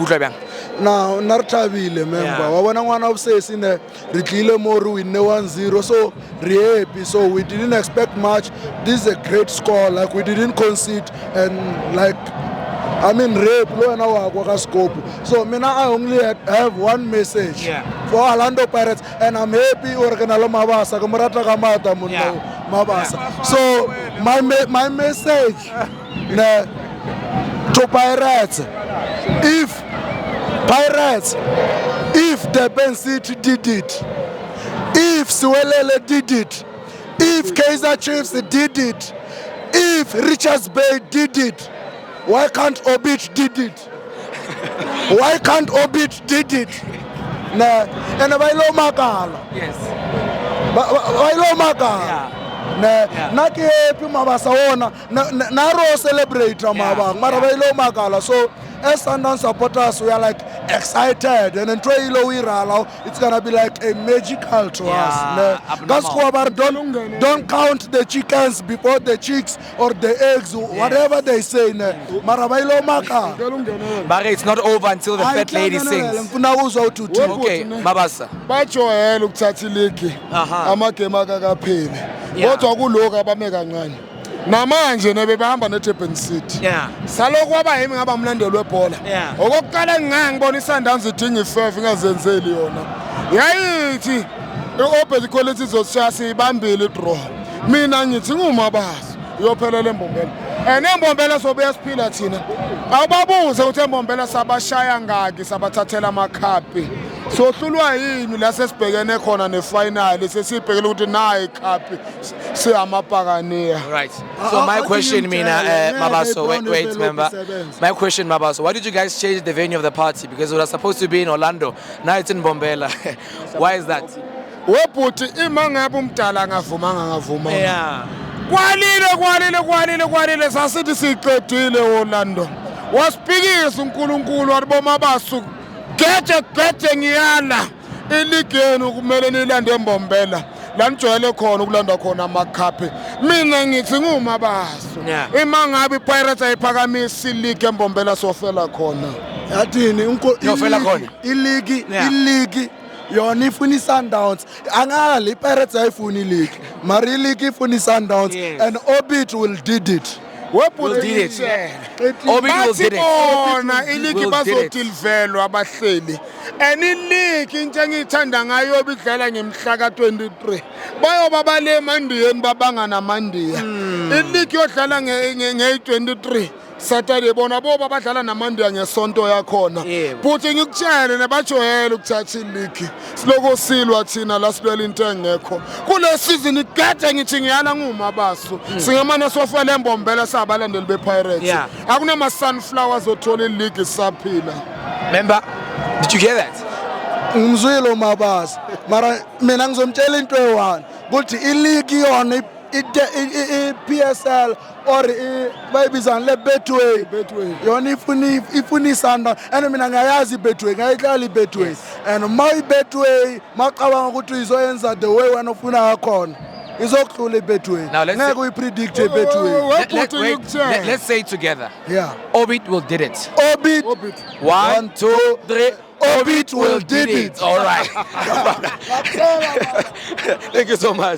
ikutlwa bjang? Now, Nartabile member. Wawana one of says in the Ritlile Moru in 1-0, so re happy. So we didn't expect much. This is a great score. Like we didn't concede and like I mean rape low and our scope. So I only have one message for Orlando Pirates, and I'm happy Organalo Mabasa, Kamarata Kamata Mabasa. So my message to Pirates, if the Ben City did it, if Suelele did it, if Kaiser Chiefs did it, if Richards Bay did it, why can't Obit did it? Why can't Obit did it? Nah, and Bailo Makala. Yes. Bailo Makala. Naki happy Mabasa Naro celebrate Mara Bailo Makala. So as Sundowns supporters, we are like excited, and then it's gonna be like a magical to us. Don't count the chickens before the chicks or the eggs, whatever they say. But it's not over until the fat lady sings. Okay, Mabasa. Bajwayele ukuthatha iligi amagame akakapheli kodwa kuloko abameka kancane namanje nebehamba neDurban City saloko kwaba yimi ngaba umlandeli webhola okokuqala ngangibona iSundowns idinga ifefe ingazenzeli yona yayithi iObed Quality izosishaya sibambile idraw mina ngithi nguMabaso uyophelela embombela embombela sobuya siphila thina awubabuze ukuthi embombela sabashaya ngaki sabathathela amakhaphi sohlulwa yini la sesibhekene khona nefinal sesibhekele ukuthi nayi ikhaphi siyamapakaniya. Right. So my question, Mabaso, wait, member. My question, Mabaso, why did you guys change the venue of the party? Because it was supposed to be in Orlando, now it's in Bombela. Why is that? Webhuti imangabe umdala ngavuma. Yeah. Kwalile sasithi siqedile Orlando. Wasiphikisa uNkulunkulu wathi boMabaso gece ngiyala iligeni kumele nilande embombela la nijwayele khona ukulanda khona amakhaphi mina ngithi nguMabaso imangabe iPirates ayiphakamisa ileague embombela sofela khona yathini yofela khona iligi yona ifuna iSundowns angale iPirates ayifuni ileague mari ileague ifuni iSundowns and Obit will did it. Obit will did it. Bona iligi bazotilvelwa abahleli and iligi into engithanda ngayo obidlala ngemhla ka23 bayoba bale mandiyeni babanga namandiya iligi yodlala nge23 Saturday bona boba badlala namandiya ngesonto yakhona futhi ngikutshele nebajwayele ukuthatha iligi siloko silwa thina la silwela into engekho kule season igede ngithi ngiyala nguMabaso singamana sofela embombela sabalandeli bePirates akunama sunflowers othola iligi saphila. Member, did you hear that? Ngizwile uMabaso mara mina ngizomtshela into eyi1 ukuthi iligi yona PSL or bayibizana le Betway yona ifuni iSundowns and mina ngayazi iBetway ngayidlala iBetway and my Betway maqabanga ukuthi izoyenza the way wena ufuna ngakhona izokuhlula iBetway ngeke uyipredict iBetway. Let's say it together. Obit will did it. Obit 1 2 3 Obit will did it. All right. Thank you so much.